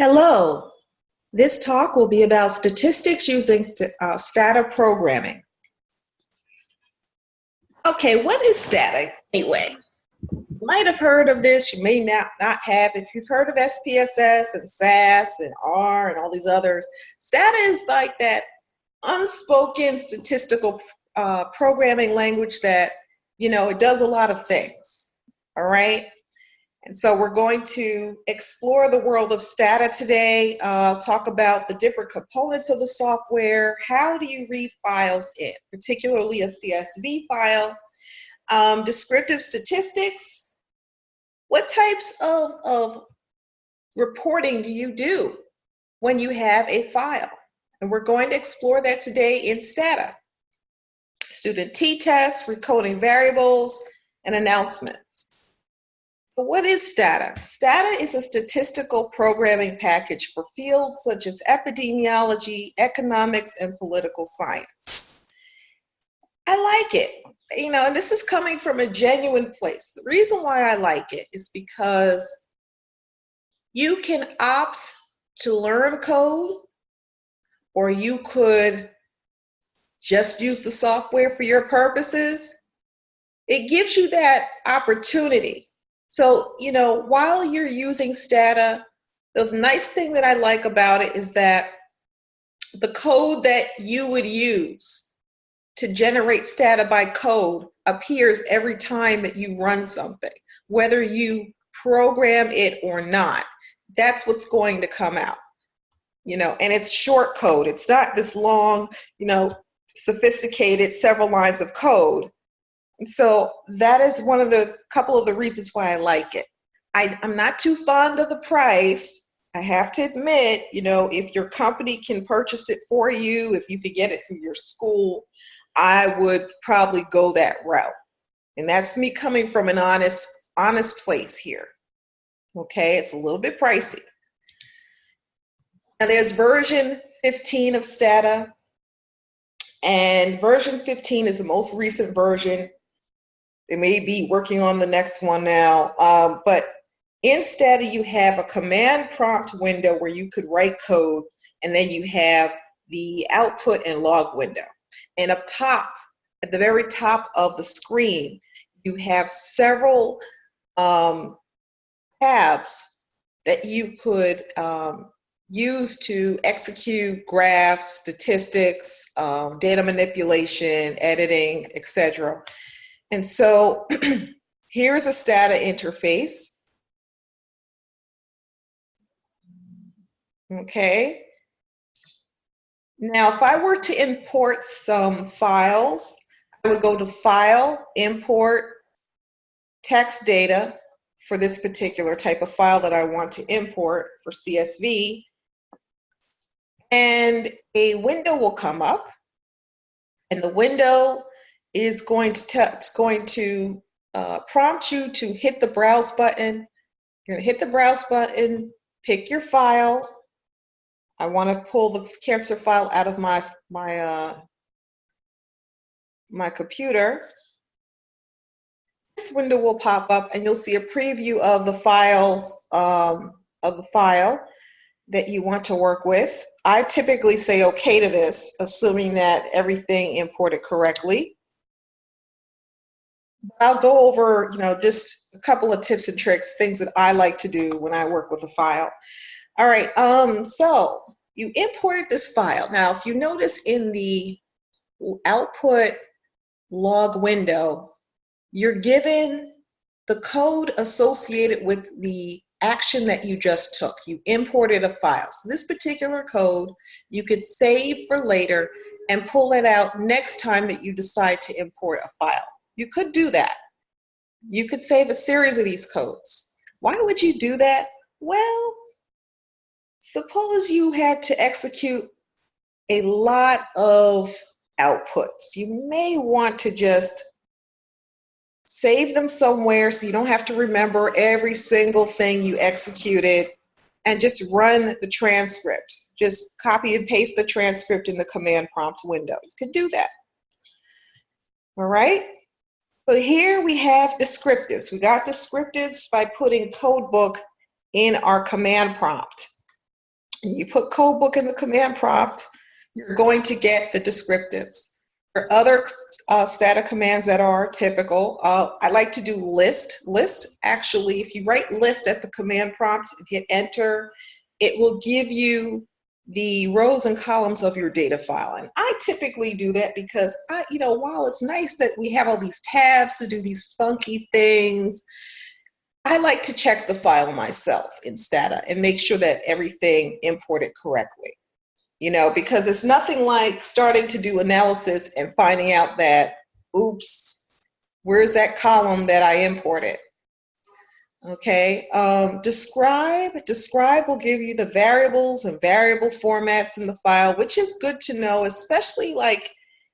Hello, this talk will be about statistics using STATA programming. Okay, what is STATA anyway? You might have heard of this, you may not have. If you've heard of SPSS and SAS and R and all these others, STATA is like that unspoken statistical programming language that, it does a lot of things, all right? And so we're going to explore the world of STATA today, talk about the different components of the software, how do you read files in, particularly a CSV file, descriptive statistics, what types of reporting do you do when you have a file? And we're going to explore that today in STATA. Student t-tests, recoding variables, and announcements. So what is STATA? STATA is a statistical programming package for fields such as epidemiology, economics, and political science. I like it, and this is coming from a genuine place. The reason why I like it is because you can opt to learn code, or you could just use the software for your purposes. It gives you that opportunity. So, while you're using STATA, the nice thing that I like about it is that the code that you would use to generate STATA by code appears every time that you run something, whether you program it or not. That's what's going to come out, and it's short code. It's not this long, sophisticated several lines of code. And so that is one of the couple of the reasons why I like it. I'm not too fond of the price. I have to admit, if your company can purchase it for you, if you could get it through your school, I would probably go that route. And that's me coming from an honest place here. Okay, it's a little bit pricey. Now there's version 15 of STATA, and version 15 is the most recent version. They may be working on the next one now, but in STATA you have a command prompt window where you could write code, and then you have the output and log window. And up top, at the very top of the screen, you have several tabs that you could use to execute graphs, statistics, data manipulation, editing, etc. And so here's a STATA interface. Okay. Now, if I were to import some files, I would go to File, Import, Text Data for this particular type of file that I want to import for CSV. And a window will come up, and the window is going to prompt you to hit the browse button. You're going to hit the browse button, pick your file. I want to pull the cancer file out of my computer. This window will pop up, and you'll see a preview of the files of the file that you want to work with. I typically say okay to this, assuming that everything imported correctly. I'll go over, just a couple of tips and tricks, things that I like to do when I work with a file. All right, so you imported this file. Now, if you notice in the output log window, you're given the code associated with the action that you just took. You imported a file. So this particular code, you could save for later and pull it out next time that you decide to import a file. You could do that. You could save a series of these codes. Why would you do that? Well, suppose you had to execute a lot of outputs. You may want to just save them somewhere so you don't have to remember every single thing you executed, and just run the transcript. Just copy and paste the transcript in the command prompt window. You could do that. All right? So here we have descriptives. We got descriptives by putting codebook in our command prompt. and you put codebook in the command prompt, you're going to get the descriptives. There are other STATA commands that are typical. I like to do list. List, actually, if you write list at the command prompt and hit enter, it will give you the rows and columns of your data file. And I typically do that because, while it's nice that we have all these tabs to do these funky things, I like to check the file myself in STATA and make sure that everything imported correctly. Because it's nothing like starting to do analysis and finding out that, oops, where's that column that I imported? Okay, describe will give you the variables and variable formats in the file, which is good to know, especially like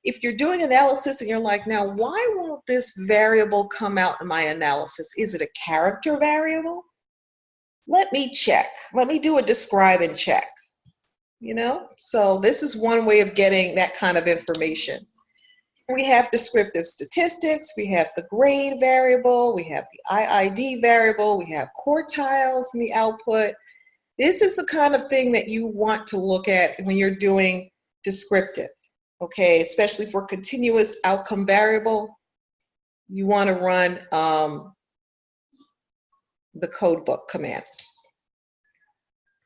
if you're doing analysis and you're like, now why won't this variable come out in my analysis? Is it a character variable? Let me check. Let me do a describe and check. So this is one way of getting that kind of information. We have descriptive statistics, we have the grade variable, we have the IID variable, we have quartiles in the output. This is the kind of thing that you want to look at when you're doing descriptive, okay? Especially for continuous outcome variable, you want to run the codebook command.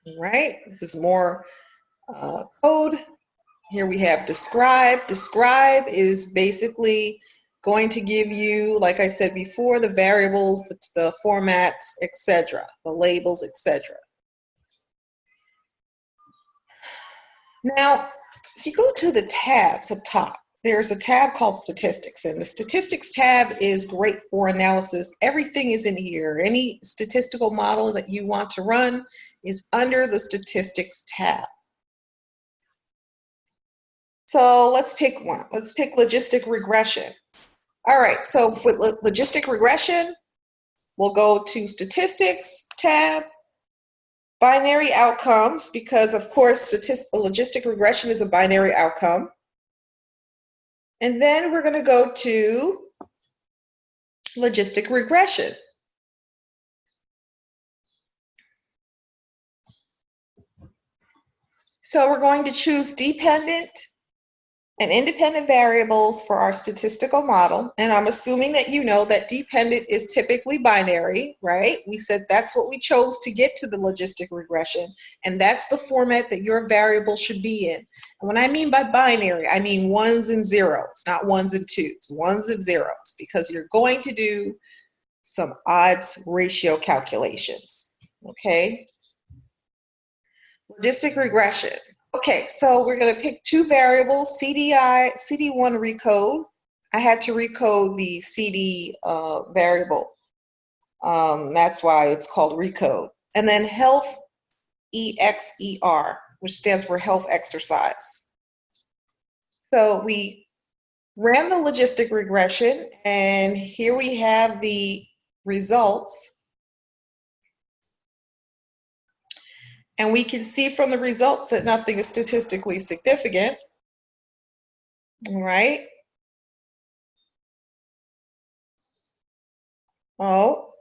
All right, there's more code. Here we have describe. Describe is basically going to give you, like I said before, the variables, the formats, etc., the labels, etc. Now, if you go to the tabs up top, there's a tab called statistics, and the statistics tab is great for analysis. Everything is in here. Any statistical model that you want to run is under the statistics tab. So let's pick one. Let's pick logistic regression. All right, so for logistic regression, we'll go to statistics tab, binary outcomes, because of course logistic regression is a binary outcome. And then we're going to go to logistic regression. So we're going to choose dependent and independent variables for our statistical model. And I'm assuming that you know that dependent is typically binary, right? We said that's what we chose to get to the logistic regression. And that's the format that your variable should be in. And when I mean by binary, I mean ones and zeros, not ones and twos, ones and zeros, because you're going to do some odds ratio calculations, okay? Logistic regression. Okay, so we're going to pick two variables, CD1 recode. I had to recode the CD variable. That's why it's called recode. And then health EXER, which stands for health exercise. So we ran the logistic regression, and here we have the results. And we can see from the results that nothing is statistically significant. All right. Oh,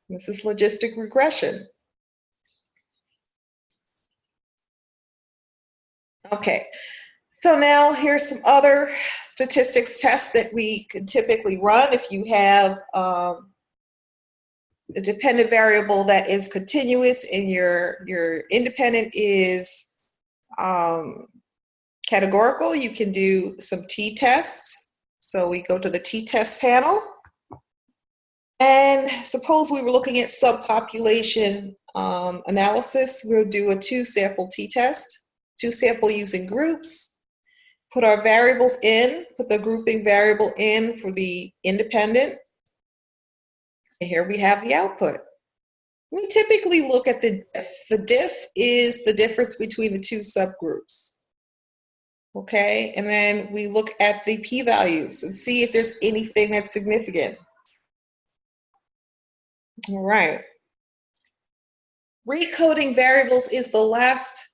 this is logistic regression. Okay, so now here's some other statistics tests that we can typically run if you have a dependent variable that is continuous and your independent is categorical. You can do some t-tests. So we go to the t-test panel. And suppose we were looking at subpopulation analysis. We'll do a 2-sample t-test, 2-sample using groups, put our variables in, put the grouping variable in for the independent. And here we have the output. We typically look at the diff. The diff is the difference between the two subgroups. Okay, and then we look at the p-values and see if there's anything that's significant. All right. Recoding variables is the last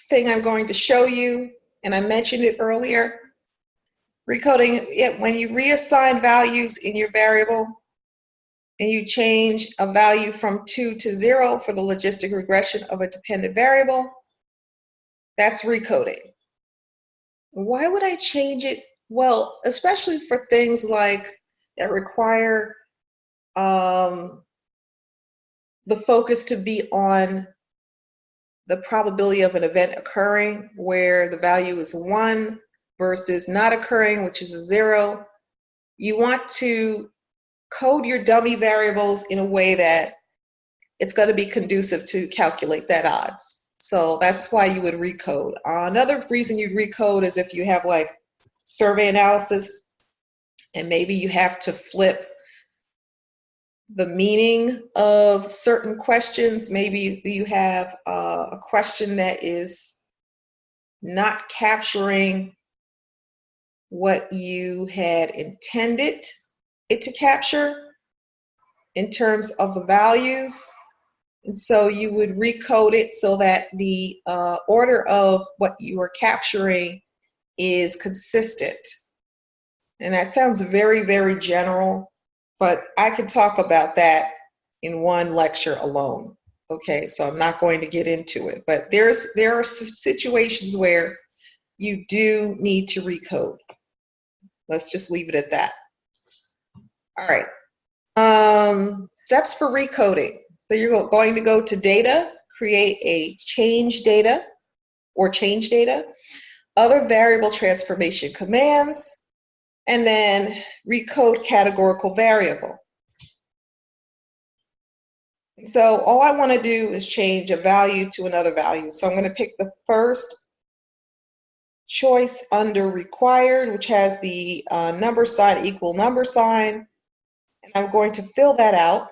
thing I'm going to show you, and I mentioned it earlier. Recoding, when you reassign values in your variable, and you change a value from 2 to 0 for the logistic regression of a dependent variable, that's recoding. Why would I change it? Well, especially for things like that require the focus to be on the probability of an event occurring, where the value is 1 versus not occurring, which is a 0. You want to code your dummy variables in a way that it's going to be conducive to calculate that odds. So that's why you would recode. Another reason you'd recode is if you have like survey analysis and maybe you have to flip the meaning of certain questions. Maybe you have a question that is not capturing what you had intended it to capture in terms of the values. And so you would recode it so that the order of what you are capturing is consistent. And that sounds very, very general, but I could talk about that in one lecture alone. Okay, so I'm not going to get into it, but there are situations where you do need to recode. Let's just leave it at that. All right. Steps for recoding. So you're going to go to data, create a change data or change data, other variable transformation commands, and then recode categorical variable. So all I want to do is change a value to another value. So I'm going to pick the first choice under required, which has the number sign equal number sign. And I'm going to fill that out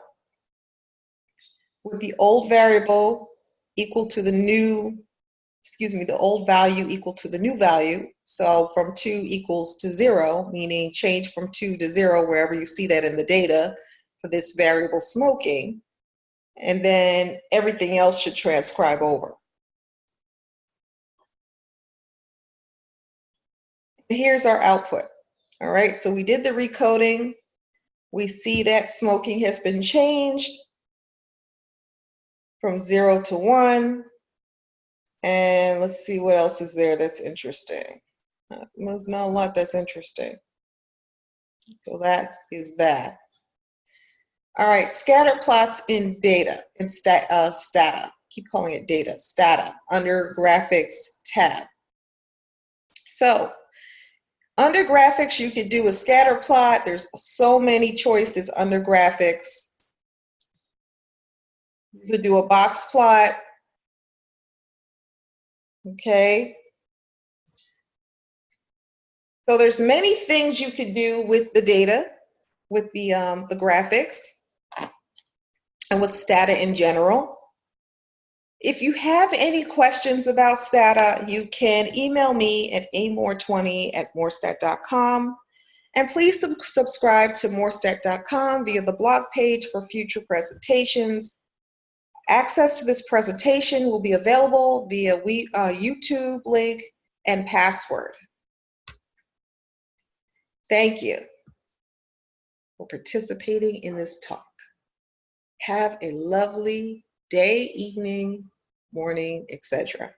with the old variable equal to the new, the old value equal to the new value. So from 2 equals to 0, meaning change from 2 to 0 wherever you see that in the data for this variable smoking. And then everything else should transcribe over. Here's our output. All right, so we did the recoding. We see that smoking has been changed from 0 to 1. And let's see what else is there that's interesting. There's not a lot that's interesting. So that is that. All right, scatter plots in data, in STATA. Keep calling it data, STATA, under graphics tab. So under graphics, you could do a scatter plot. There's so many choices under graphics. You could do a box plot. Okay. So there's many things you could do with the data, with the graphics, and with STATA in general. If you have any questions about STATA, you can email me at amore20@morestat.com. And please subscribe to morestat.com via the blog page for future presentations. Access to this presentation will be available via YouTube link and password. Thank you for participating in this talk. Have a lovely day, evening, morning, etc.